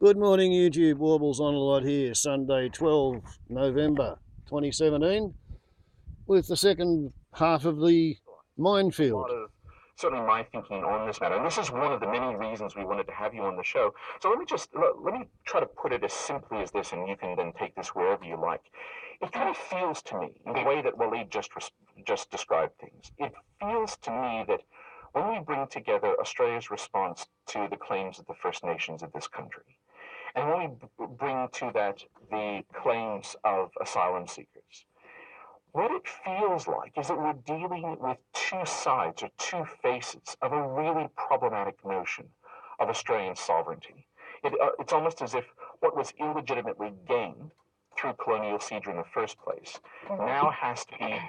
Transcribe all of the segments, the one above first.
Good morning, YouTube. Warbles on a lot here. Sunday, 12 November 2017, with the second half of the Mindfield. A lot of certainly my thinking on this matter, and this is one of the many reasons we wanted to have you on the show. So let me try to put it as simply as this, and you can then take this wherever you like. It kind of feels to me, in the way that Waleed just described things, it feels to me that when we bring together Australia's response to the claims of the First Nations of this country, and when we bring to that the claims of asylum seekers, what it feels like is that we're dealing with two sides or two faces of a really problematic notion of Australian sovereignty. It's almost as if what was illegitimately gained through colonial siege in the first place now has to be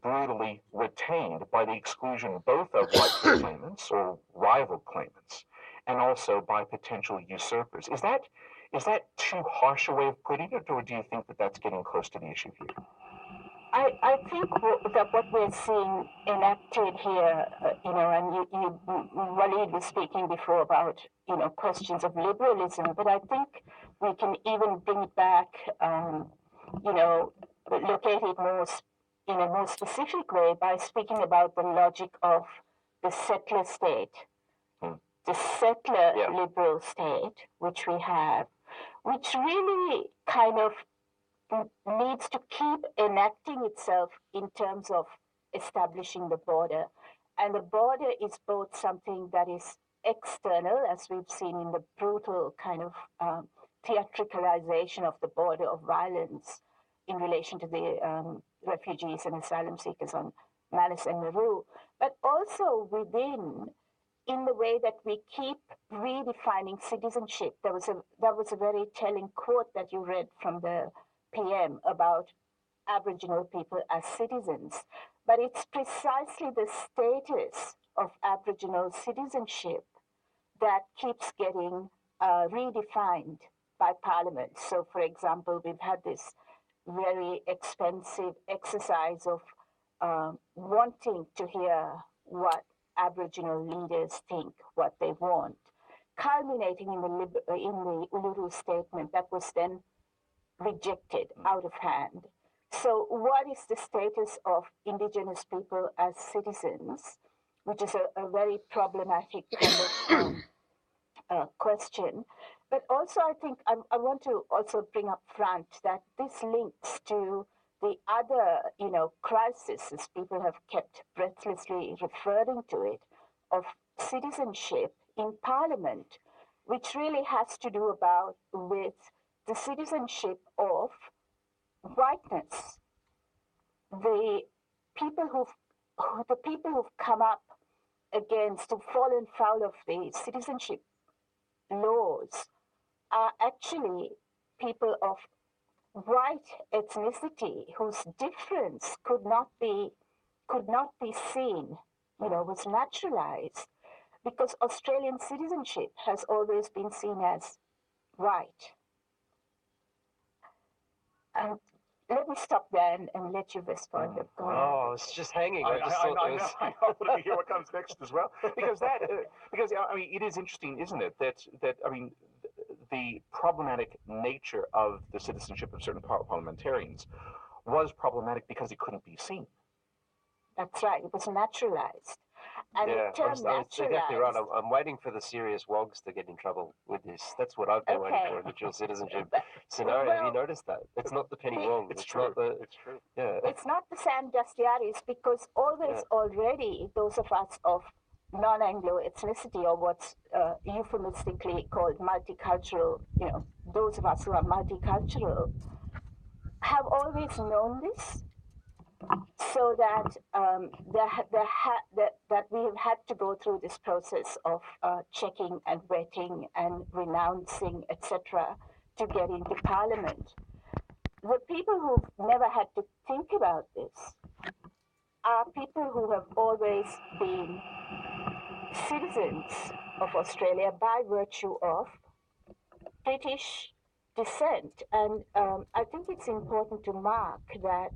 brutally retained by the exclusion both of rightful claimants or rival claimants and also by potential usurpers. Is that too harsh a way of putting it, or do you think that that's getting close to the issue here? I think that what we're seeing enacted here, and Waleed was speaking before about, questions of liberalism, but I think we can even bring it back, look at it more in a more specific way by speaking about the logic of the settler state, the settler liberal state, which we have, which really kind of needs to keep enacting itself in terms of establishing the border. And the border is both something that is external, as we've seen in the brutal kind of theatricalization of the border of violence in relation to the refugees and asylum seekers on Manus and Nauru, but also within, in the way that we keep redefining citizenship. That was a very telling quote that you read from the PM about Aboriginal people as citizens, but it's precisely the status of Aboriginal citizenship that keeps getting redefined by Parliament. So, for example, we've had this very expensive exercise of wanting to hear what Aboriginal leaders think, what they want, culminating in the Uluru Statement that was then rejected out of hand. So what is the status of Indigenous people as citizens, which is a very problematic kind of question. But also I think I want to also bring up front that this links to the other, crisis, as people have kept breathlessly referring to it, of citizenship in Parliament, which really has to do with the citizenship of whiteness. The people who've come up against, who've fallen foul of the citizenship laws, are actually people of white ethnicity whose difference could not be seen, was naturalized, because Australian citizenship has always been seen as white. Let me stop there and let you respond. I was just hanging. I wanted to hear what comes next as well, because it is interesting, isn't it? That the problematic nature of the citizenship of certain parliamentarians was problematic because it couldn't be seen. That's right. It was naturalized. And that's exactly right. I'm waiting for the serious wogs to get in trouble with this. That's what I've been waiting for in the dual citizenship scenario. Have you noticed that? It's not the penny wong. It's true. It's true. Yeah. It's not the Sam Dastiaris, because already those of us of non-Anglo ethnicity, or what's euphemistically called multicultural, those of us who are multicultural, have always known this. So that that we have had to go through this process of checking and vetting and renouncing, etc., to get into Parliament. The people who've never had to think about this are people who have always been citizens of Australia by virtue of British descent. And I think it's important to mark that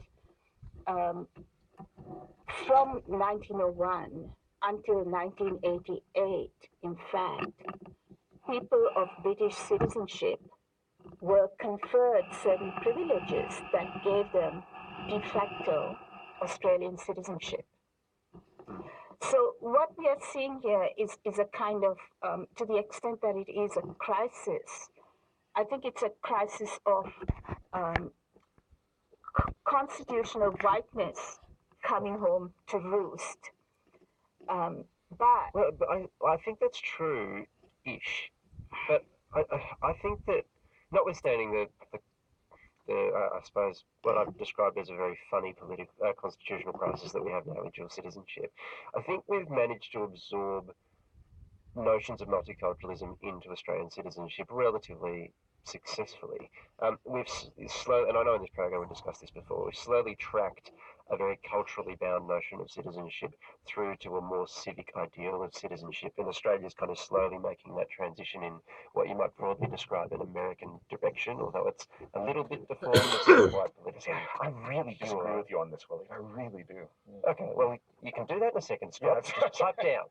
from 1901 until 1988, in fact, people of British citizenship were conferred certain privileges that gave them de facto Australian citizenship. So what we are seeing here is a kind of, to the extent that it is a crisis, I think it's a crisis of constitutional whiteness coming home to roost. But I think that's true-ish. But I think that, notwithstanding the I suppose what I've described as a very funny political constitutional crisis that we have now with dual citizenship, I think we've managed to absorb notions of multiculturalism into Australian citizenship relatively successfully. We've slowly, and I know in this program we've discussed this before, we've slowly tracked a very culturally bound notion of citizenship through to a more civic ideal of citizenship. And Australia's kind of slowly making that transition in what you might broadly describe an American direction, although it's a little bit deformed, it's not quite political. I really disagree with you on this, Willie. I really do. Okay, well, you can do that in a second, Scott. Just pipe down.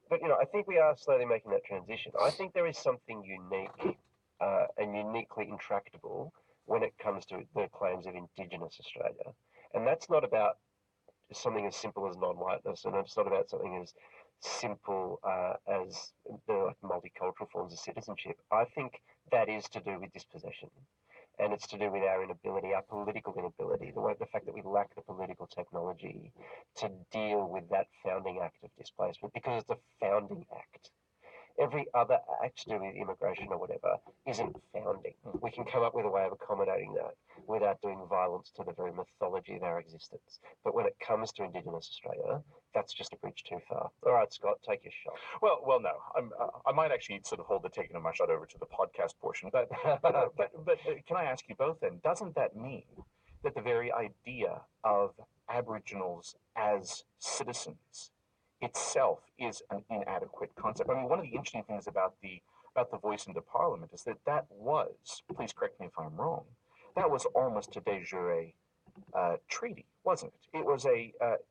But, I think we are slowly making that transition. I think there is something unique and uniquely intractable when it comes to the claims of Indigenous Australia. And that's not about something as simple as non-whiteness, and it's not about something as simple as the multicultural forms of citizenship. I think that is to do with dispossession. And it's to do with our inability, our political inability, the fact that we lack the political technology to deal with that founding act of displacement, because it's a founding act. Every other act to do with immigration or whatever isn't founding. We can come up with a way of accommodating that without doing violence to the very mythology of our existence. But when it comes to Indigenous Australia, that's just a bridge too far. All right, Scott, take your shot. Well, no. I might actually sort of hold the taking of my shot over to the podcast portion. But can I ask you both then? Doesn't that mean that the very idea of Aboriginals as citizens itself is an inadequate concept? I mean, one of the interesting things about the voice into Parliament is that was, please correct me if I'm wrong, that was almost a de jure treaty, wasn't it?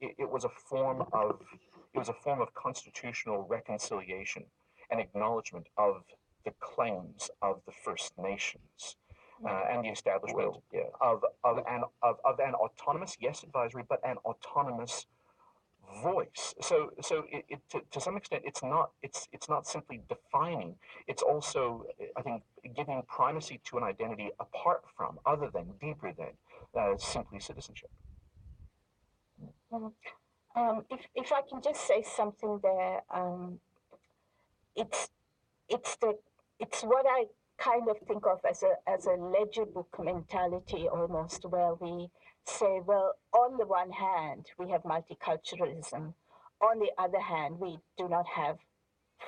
It was a form of constitutional reconciliation and acknowledgement of the claims of the First Nations and the establishment of an autonomous, yes, advisory, but an autonomous voice. So to some extent, it's not simply defining. It's also, I think, giving primacy to an identity apart from, other than, deeper than simply citizenship. If I can just say something there, it's what I kind of think of as a ledger book mentality almost, where we say, well, on the one hand, we have multiculturalism. On the other hand, we do not have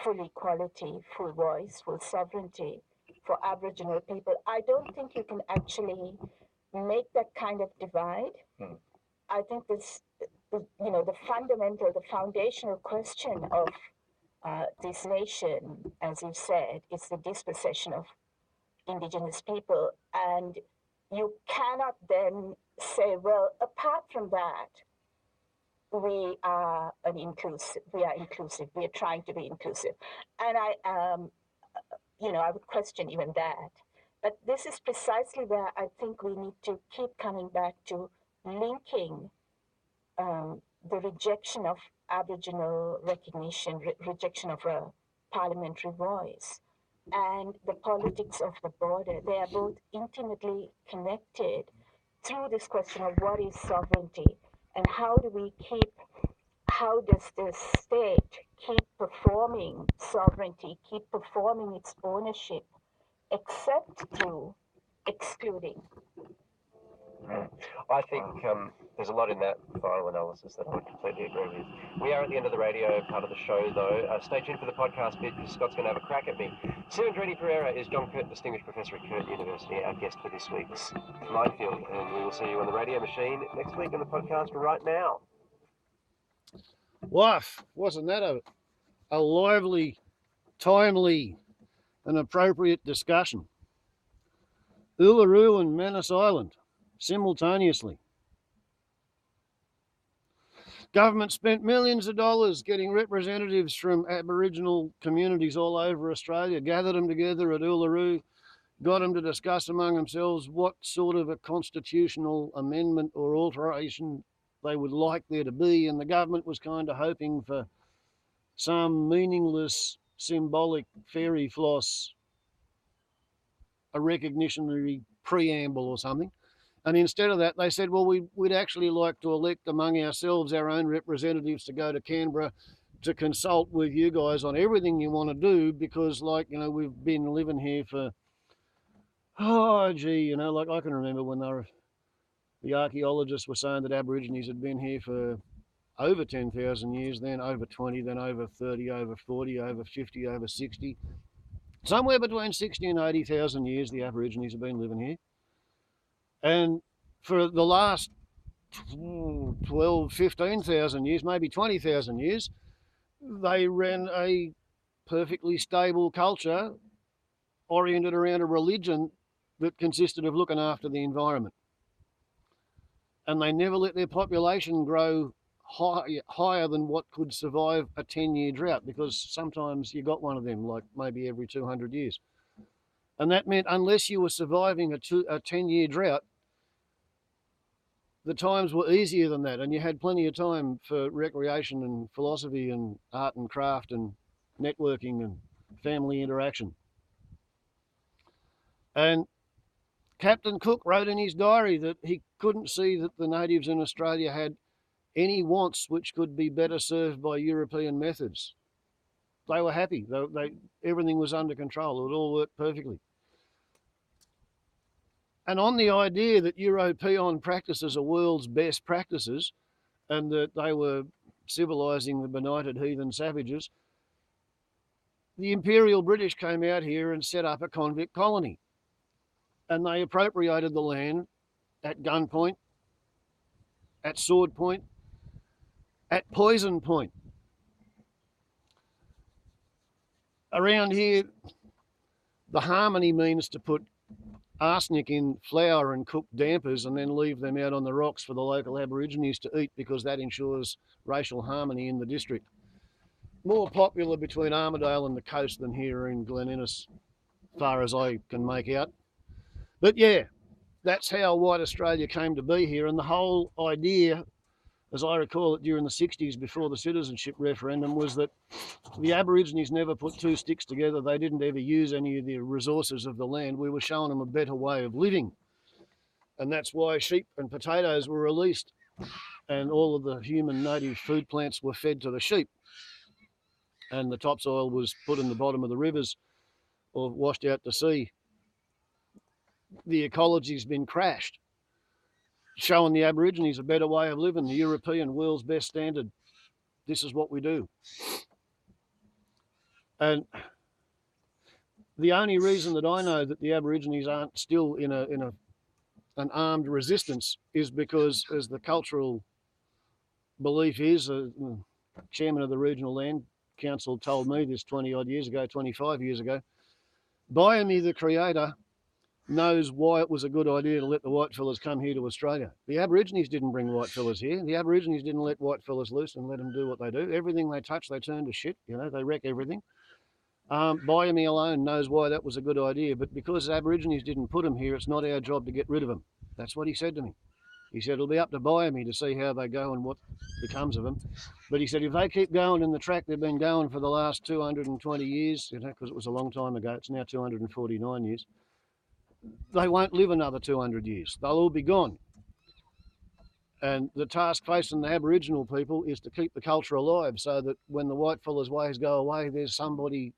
full equality, full voice, full sovereignty for Aboriginal people. I don't think you can actually make that kind of divide. I think the foundational question of this nation, as you said, is the dispossession of Indigenous people. And you cannot then say, well, apart from that, we are inclusive, we are trying to be inclusive. And I would question even that. But this is precisely where I think we need to keep coming back to linking the rejection of Aboriginal recognition, rejection of a parliamentary voice, and the politics of the border. They are both intimately connected through this question of what is sovereignty and how does the state keep performing sovereignty, keep performing its ownership, except through excluding. I think there's a lot in that final analysis that I would completely agree with. We are at the end of the radio part of the show, though. Stay tuned for the podcast bit, because Scott's going to have a crack at me. Sirendreni Pereira is John Curt, Distinguished Professor at Curtin University, our guest for this week's Mindfield. And we will see you on the radio machine next week on the podcast right now. Wife, wasn't that a lively, timely and appropriate discussion? Uluru and Manus Island simultaneously. Government spent millions of dollars getting representatives from Aboriginal communities all over Australia, gathered them together at Uluru, got them to discuss among themselves what sort of a constitutional amendment or alteration they would like there to be, and the government was kind of hoping for some meaningless, symbolic fairy floss, a recognitionary preamble or something. And instead of that, they said, well, we'd actually like to elect among ourselves our own representatives to go to Canberra to consult with you guys on everything you want to do, because, like, you know, we've been living here for, you know, like I can remember when the archaeologists were saying that Aborigines had been here for over 10,000 years, then over 20, then over 30, over 40, over 50, over 60. Somewhere between 60 and 80,000 years, the Aborigines have been living here. And for the last 12, 15,000 years, maybe 20,000 years, they ran a perfectly stable culture oriented around a religion that consisted of looking after the environment. And they never let their population grow higher than what could survive a 10-year drought, because sometimes you got one of them, like maybe every 200 years. And that meant unless you were surviving a 10-year drought, the times were easier than that, and you had plenty of time for recreation and philosophy and art and craft and networking and family interaction. And Captain Cook wrote in his diary that he couldn't see that the natives in Australia had any wants which could be better served by European methods. They were happy. Everything was under control. It all worked perfectly. And on the idea that European practices are world's best practices and that they were civilising the benighted heathen savages, the Imperial British came out here and set up a convict colony. And they appropriated the land at gunpoint, at sword point, at poison point. Around here, the harmony means to put arsenic in flour and cook dampers and then leave them out on the rocks for the local Aborigines to eat, because that ensures racial harmony in the district. More popular between Armidale and the coast than here in Glen Innes, as far as I can make out. But yeah, that's how white Australia came to be here. And the whole idea, as I recall it during the 60s before the citizenship referendum, was that the Aborigines never put two sticks together. They didn't ever use any of the resources of the land. We were showing them a better way of living. And that's why sheep and potatoes were released and all of the human native food plants were fed to the sheep. And the topsoil was put in the bottom of the rivers or washed out to sea. The ecology's been crashed, showing the Aborigines a better way of living, the European world's best standard. This is what we do. And the only reason that I know that the Aborigines aren't still in an armed resistance is because, as the cultural belief is, chairman of the Regional Land Council told me this 20-odd years ago, 25 years ago, Biome, the creator, knows why it was a good idea to let the whitefellas come here to Australia. The Aborigines didn't bring whitefellas here. The Aborigines didn't let whitefellas loose and let them do what they do. Everything they touch, they turn to shit. You know, they wreck everything. Biome alone knows why that was a good idea, but because Aborigines didn't put them here, it's not our job to get rid of them. That's what he said to me. He said it'll be up to Biome to see how they go and what becomes of them. But he said if they keep going in the track they've been going for the last 220 years, you know, because it was a long time ago, it's now 249 years, they won't live another 200 years. They'll all be gone. And the task facing the Aboriginal people is to keep the culture alive so that when the whitefellas' ways go away, there's somebody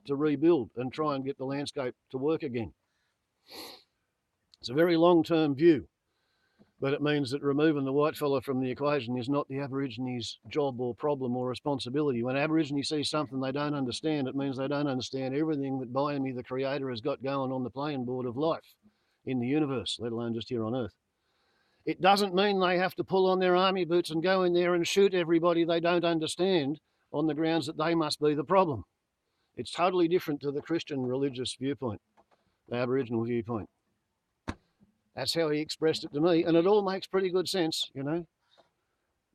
to rebuild and try and get the landscape to work again. It's a very long-term view, but it means that removing the whitefella from the equation is not the Aborigines' job or problem or responsibility. When Aborigines see something they don't understand, it means they don't understand everything that Biome, the creator, has got going on the playing board of life in the universe, let alone just here on Earth. It doesn't mean they have to pull on their army boots and go in there and shoot everybody they don't understand on the grounds that they must be the problem. It's totally different to the Christian religious viewpoint, the Aboriginal viewpoint. That's how he expressed it to me, and it all makes pretty good sense, you know.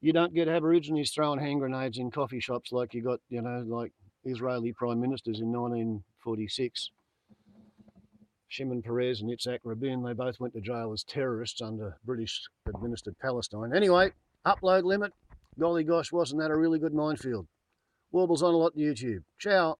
You don't get Aborigines throwing hand grenades in coffee shops like you got, you know, like Israeli prime ministers in 1946. Shimon Peres and Yitzhak Rabin, they both went to jail as terrorists under British-administered Palestine. Anyway, upload limit. Golly gosh, wasn't that a really good minefield? Warbles on a lot to YouTube. Ciao.